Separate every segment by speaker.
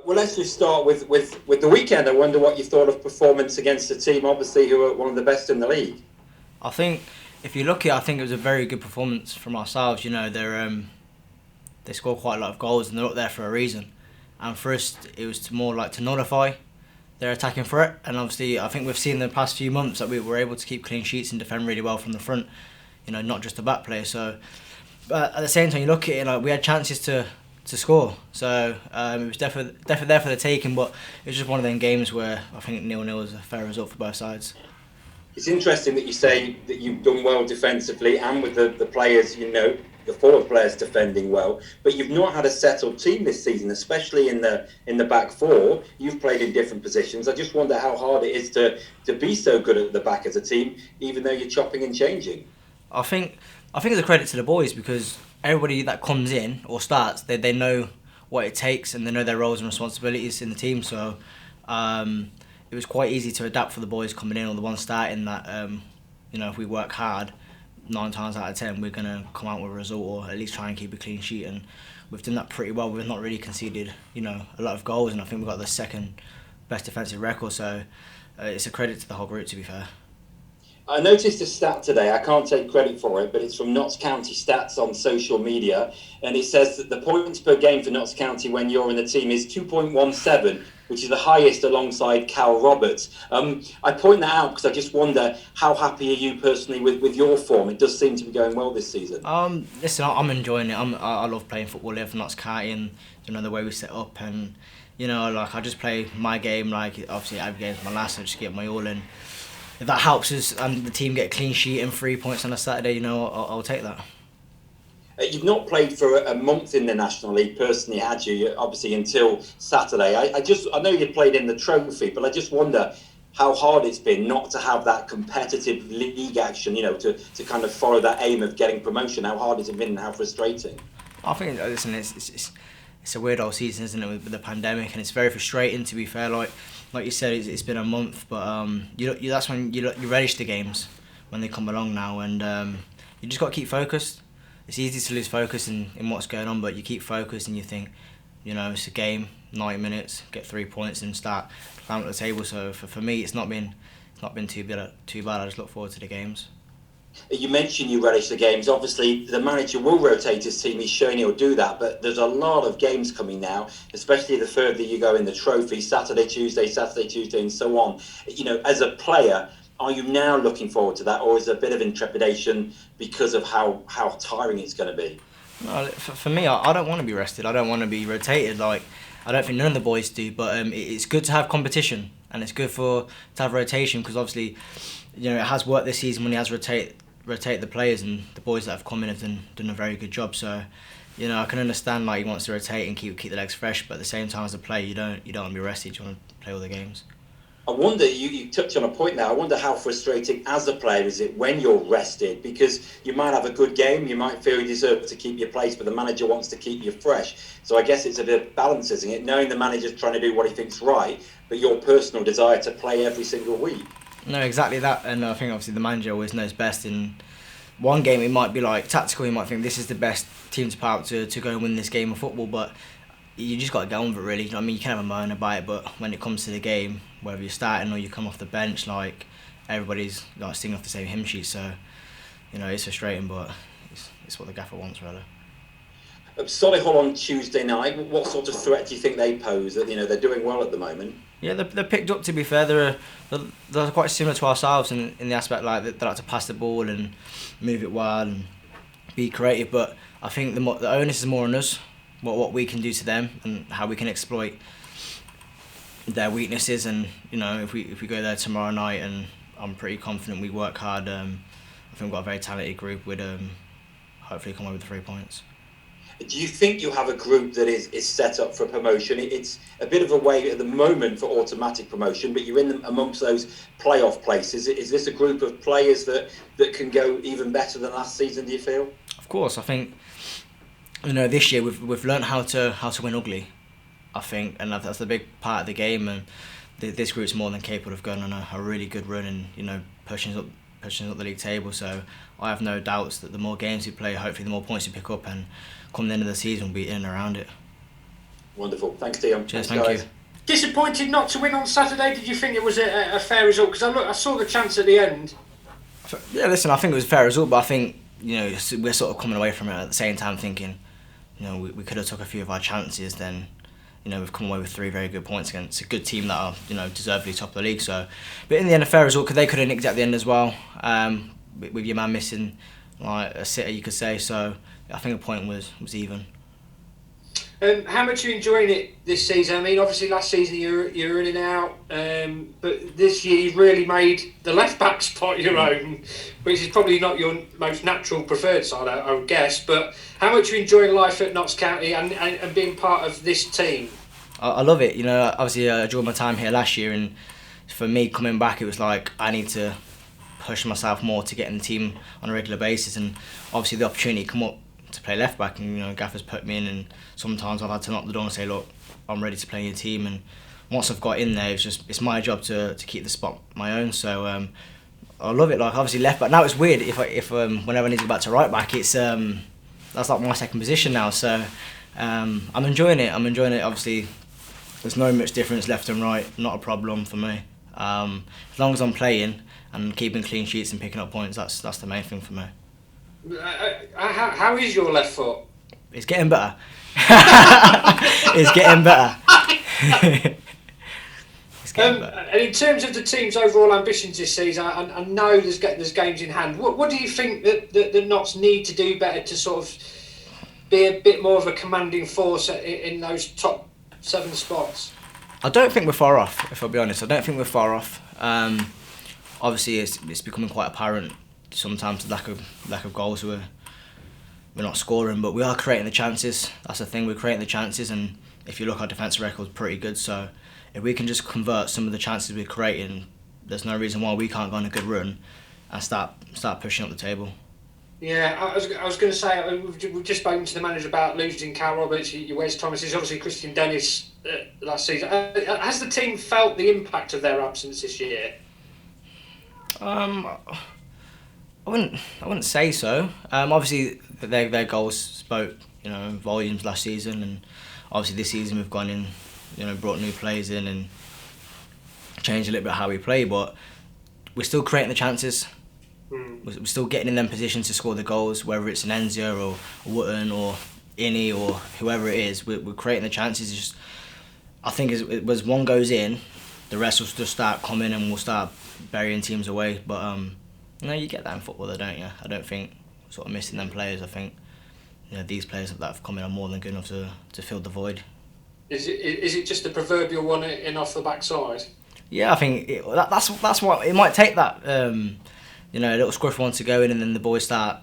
Speaker 1: Well, let's just start with the weekend. I wonder what you thought of performance against a team, obviously, who are one of the best in the league.
Speaker 2: I think if you look at it, I think it was a very good performance from ourselves. They scored quite a lot of goals and they're up there for a reason. And for us, it was more like to nullify their attacking threat. And obviously, I think we've seen in the past few months that we were able to keep clean sheets and defend really well from the front. Not just the back play. So, but at the same time, you look at it, we had chances to score. So it was definitely there for the taking. But it was just one of them games where I think 0-0 is a fair result for both sides.
Speaker 1: It's interesting that you say that you've done well defensively and with the players, the forward players defending well, but you've not had a settled team this season, especially in the back four. You've played in different positions. I just wonder how hard it is to be so good at the back as a team, even though you're chopping and changing.
Speaker 2: I think it's a credit to the boys because everybody that comes in or starts, they know what it takes and they know their roles and responsibilities in the team. So it was quite easy to adapt for the boys coming in or the ones starting that, if we work hard, 9 times out of 10 we're going to come out with a result or at least try and keep a clean sheet. And we've done that pretty well. We've not really conceded, a lot of goals, and I think we've got the second best defensive record. So it's a credit to the whole group, to be fair.
Speaker 1: I noticed a stat today, I can't take credit for it, but it's from Notts County Stats on social media, and it says that the points per game for Notts County when you're in the team is 2.17, which is the highest alongside Cal Roberts. I point that out because I just wonder, how happy are you personally with your form? It does seem to be going well this season.
Speaker 2: Listen, I'm enjoying it. I love playing football here for Notts County and, the way we set up and, I just play my game, obviously every game's my last, so I just get my all in. If that helps us and the team get a clean sheet and 3 points on a Saturday, I'll take that.
Speaker 1: You've not played for a month in the National League personally, had you? Obviously until Saturday. I know you played in the trophy, but I just wonder how hard it's been not to have that competitive league action, to kind of follow that aim of getting promotion. How hard has it been and how frustrating?
Speaker 2: I think, listen, it's a weird old season, isn't it, with the pandemic, and it's very frustrating, to be fair. Like you said, it's been a month, but that's when you relish the games when they come along now, and you just got to keep focused. It's easy to lose focus in what's going on, but you keep focused and you think, it's a game, 90 minutes, get 3 points and start climbing up the table. So for me, it's not been too bad. I just look forward to the games.
Speaker 1: You mentioned you relish the games. Obviously, the manager will rotate his team. He's shown he'll do that. But there's a lot of games coming now, especially the further you go in the trophy, Saturday, Tuesday, and so on. As a player, are you now looking forward to that? Or is there a bit of intrepidation because of how tiring it's going to be?
Speaker 2: No, for me, I don't want to be rested. I don't want to be rotated. I don't think none of the boys do. But it's good to have competition. And it's good to have rotation because obviously, it has worked this season when he has rotate the players, and the boys that have come in have done a very good job. So, I can understand he wants to rotate and keep the legs fresh, but at the same time as a player, you don't want to be rested. You want to play all the games.
Speaker 1: I wonder, you touched on a point now, I wonder how frustrating as a player is it when you're rested, because you might have a good game, you might feel you deserve to keep your place, but the manager wants to keep you fresh. So I guess it's a bit of balance, isn't it? Knowing the manager's trying to do what he thinks right, but your personal desire to play every single week.
Speaker 2: No, exactly that, and I think obviously the manager always knows best. In one game, it might be tactical. He might think this is the best team to put out to go and win this game of football, but you just got to get on with it, really. You can have a moan about it, but when it comes to the game, whether you're starting or you come off the bench, everybody's singing off the same hymn sheet. So, it's frustrating, but it's what the gaffer wants, really.
Speaker 1: Solihull on Tuesday night. What sort of threat do you think they pose? That they're doing well at the moment.
Speaker 2: Yeah, they're picked up. To be fair, they're quite similar to ourselves in the aspect they like to pass the ball and move it well and be creative. But I think the onus is more on us, what we can do to them and how we can exploit their weaknesses. And if we go there tomorrow night, and I'm pretty confident we work hard. I think we've got a very talented group. We'd hopefully come away with 3 points.
Speaker 1: Do you think you have a group that is set up for promotion? It's a bit of a way at the moment for automatic promotion, but you're in amongst those playoff places. Is this a group of players that can go even better than last season, do you feel?
Speaker 2: Of course, I think this year we've learned how to win ugly, I think, and that's the big part of the game. And this group's more than capable of going on a really good run and pushing up the league table. So I have no doubts that the more games we play, hopefully the more points we pick up, and come the end of the season we'll be in and around it.
Speaker 1: Wonderful. Thanks, Dion.
Speaker 2: Cheers,
Speaker 1: Thanks,
Speaker 2: thank
Speaker 1: guys.
Speaker 2: you.
Speaker 3: Disappointed not to win on Saturday. Did you think it was a fair result? Because I saw the chance at the end.
Speaker 2: Yeah, listen, I think it was a fair result, but I think, we're sort of coming away from it at the same time thinking, we could have took a few of our chances. Then, we've come away with 3 very good points against a good team that are, deservedly top of the league. So, but in the end, a fair result because they could have nicked at the end as well, with your man missing like a sitter, you could say. So, I think the point was even.
Speaker 3: How much are you enjoying it this season? I mean, obviously last season you're in and out, but this year you've really made the left back spot your own, which is probably not your most natural preferred side, I would guess. But how much are you enjoying life at Notts County and being part of this team?
Speaker 2: I love it. Obviously I enjoyed my time here last year, and for me coming back, it was like I need to push myself more to get in the team on a regular basis, and obviously the opportunity come up to play left back, and Gaffer's put me in, and sometimes I've had to knock the door and say, look, I'm ready to play in your team, and once I've got in there, it's my job to keep the spot my own. So I love it. Like obviously left back now, it's weird if whenever I need to go back to right back, it's that's like my second position now. So I'm enjoying it. Obviously there's no much difference left and right, not a problem for me. As long as I'm playing and keeping clean sheets and picking up points, that's the main thing for me.
Speaker 3: How is your left foot?
Speaker 2: It's getting better. It's getting better.
Speaker 3: And in terms of the team's overall ambitions this season, I know there's games in hand. What do you think that the Notts need to do better to sort of be a bit more of a commanding force in those top 7 spots?
Speaker 2: I don't think we're far off, if I'll be honest. I don't think we're far off. Obviously, it's becoming quite apparent sometimes the lack of goals we're not scoring, but we are creating the chances. That's the thing, we're creating the chances, and if you look, our defensive record's pretty good. So if we can just convert some of the chances we're creating, there's no reason why we can't go on a good run and start pushing up the table.
Speaker 3: Yeah, I was going to say, we've just spoken to the manager about losing Cal Roberts, Wes Thomas, obviously Christian Dennis last season. Has the team felt the impact of their absence this year?
Speaker 2: I wouldn't say so. Obviously, their goals spoke, volumes last season, and obviously this season we've gone in, brought new players in and changed a little bit how we play. But we're still creating the chances. We're still getting in them positions to score the goals, whether it's an Enzia or Wootton or Innie or whoever it is. We're creating the chances. It's just, I think as one goes in, the rest will just start coming and we'll start burying teams away. But you get that in football, though, don't you? I don't think we're sort of missing them players. I think these players that have come in are more than good enough to fill the void.
Speaker 3: Is it just the proverbial one in off the backside?
Speaker 2: Yeah, I think that's what it might take. That a little scruff one to go in, and then the boys start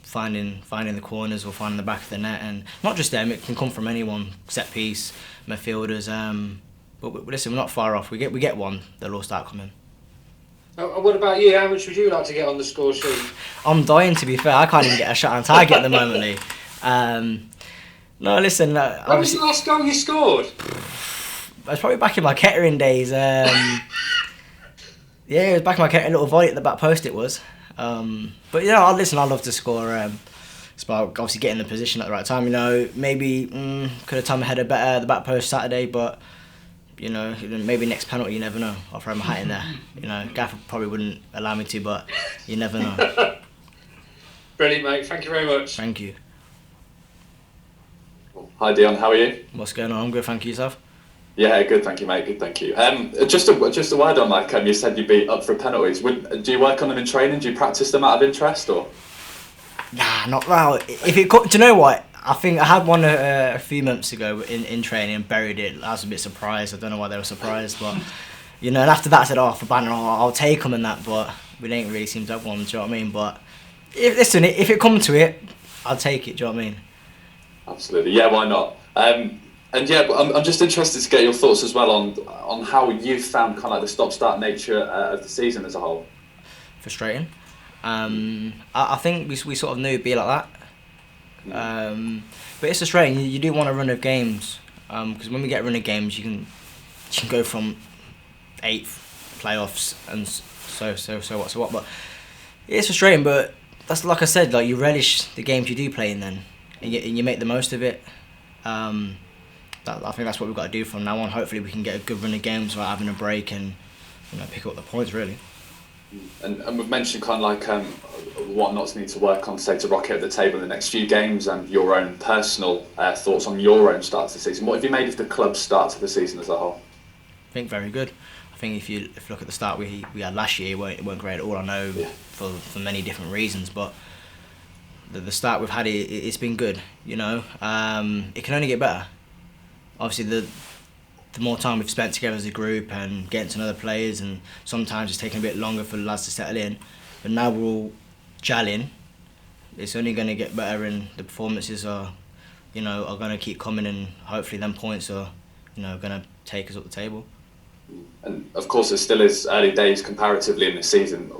Speaker 2: finding the corners or finding the back of the net, and not just them. It can come from anyone, set piece, midfielders. But listen, we're not far off. We get one, they'll all start coming.
Speaker 3: What about you? How much would you like to get on the score sheet?
Speaker 2: I'm dying, to be fair. I can't even get a shot on target at the moment, Lee. No, listen.
Speaker 3: When was the last goal you scored?
Speaker 2: I was probably back in my Kettering days. Yeah, it was back in my Kettering, little volley at the back post it was. But listen, I love to score. It's about obviously getting the position at the right time. Maybe could have timed my header better at the back post Saturday, but maybe next penalty, you never know. I'll throw my hat in there. Gaffer probably wouldn't allow me to, but you never know.
Speaker 3: Brilliant, mate. Thank you very much.
Speaker 2: Thank you.
Speaker 4: Hi Dion, how are you?
Speaker 2: What's going on? I'm good, thank you, yourself?
Speaker 4: Yeah, good, thank you, mate. Good, thank you. Just a word on that. You said you'd be up for penalties. Do you work on them in training? Do you practice them out of interest, or?
Speaker 2: Nah, not well. Do you know what? I think I had one a few months ago in training and buried it. I was a bit surprised. I don't know why they were surprised, but and after that I said, for banner, I'll take them and that. But we didn't really seem to have one. Do you know what I mean? But if it comes to it, I'll take it. Do you know what I mean?
Speaker 4: Absolutely, yeah. Why not? And yeah, I'm just interested to get your thoughts as well on how you've found kind of like the stop-start nature of the season as a whole.
Speaker 2: Frustrating. I think we sort of knew it'd be like that. But it's frustrating. You do want a run of games because when we get a run of games, you can go from 8th playoffs and so what. But it's frustrating. But that's like I said. Like you relish the games you do play in, then and you make the most of it. I think that's what we've got to do from now on. Hopefully we can get a good run of games without having a break and pick up the points really.
Speaker 4: And we've mentioned kind of like what Notts need to work on, say, to rocket at the table in the next few games, and your own personal thoughts on your own start to the season. What have you made of the club's start to the season as a whole?
Speaker 2: I think very good. I think if you look at the start we had last year, it weren't great at all. I know for many different reasons, but the start we've had, it's been good. It can only get better. Obviously, the more time we've spent together as a group and getting to know the players, and sometimes it's taking a bit longer for the lads to settle in, but now we're all gelling. It's only going to get better, and the performances are going to keep coming, and hopefully them points are going to take us up the table.
Speaker 4: And of course, it still is early days comparatively in the season,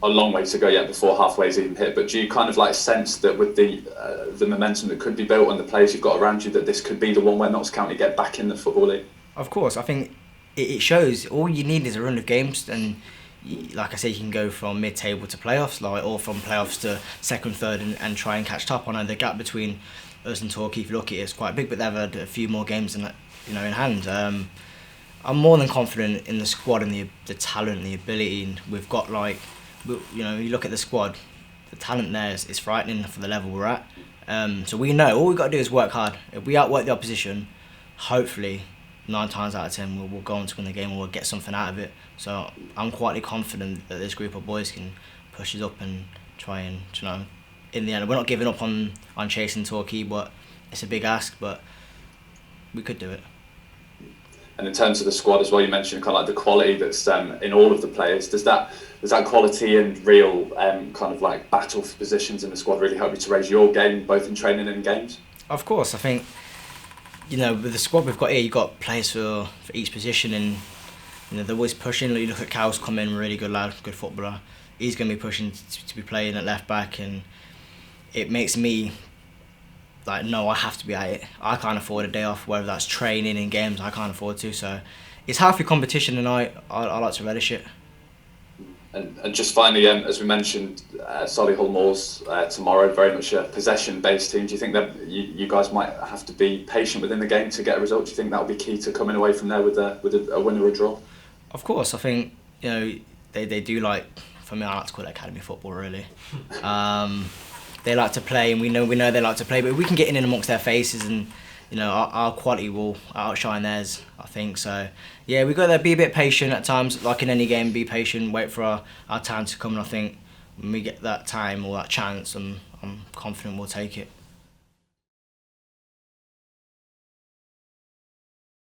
Speaker 4: a long way to go yet before halfway's even hit. But do you kind of like sense that with the momentum that could be built and the players you've got around you, that this could be the one where Notts County get back in the Football League?
Speaker 2: Of course, I think it shows. All you need is a run of games, and like I say, you can go from mid-table to playoffs, or from playoffs to second, third, and try and catch top. I know the gap between us and Torquay, if you look at it, is quite big, but they've had a few more games in hand. I'm more than confident in the squad and the talent, the ability, and we've got you look at the squad, the talent there is frightening for the level we're at. So we know all we've got to do is work hard. If we outwork the opposition, hopefully 9 times out of 10 we'll go on to win the game, or we'll get something out of it. So I'm quite confident that this group of boys can push us up and try and, in the end, we're not giving up on chasing Torquay, but it's a big ask, but we could do it.
Speaker 4: And in terms of the squad as well, you mentioned kind of like the quality that's in all of the players. Does that quality and real kind of like battle for positions in the squad really help you to raise your game, both in training and in games?
Speaker 2: Of course, I think with the squad we've got here, you've got players for each position, and they're always pushing. You look at Cal's come in, really good lad, good footballer. He's going to be pushing to be playing at left back, and it makes me no, I have to be at it. I can't afford a day off, whether that's training in games. I can't afford to. So it's healthy competition, and I like to relish it.
Speaker 4: And just finally, as we mentioned, Solihull Moors tomorrow, very much a possession-based team. Do you think that you guys might have to be patient within the game to get a result? Do you think that will be key to coming away from there with a win or a draw?
Speaker 2: Of course, I think they do like. For me, I like to call it academy football. Really. They like to play, and we know they like to play. But if we can get in amongst their faces, and our quality will outshine theirs, I think. So yeah, we got to be a bit patient at times. Like in any game, be patient, wait for our time to come. And I think when we get that time or that chance, I'm confident we'll take it.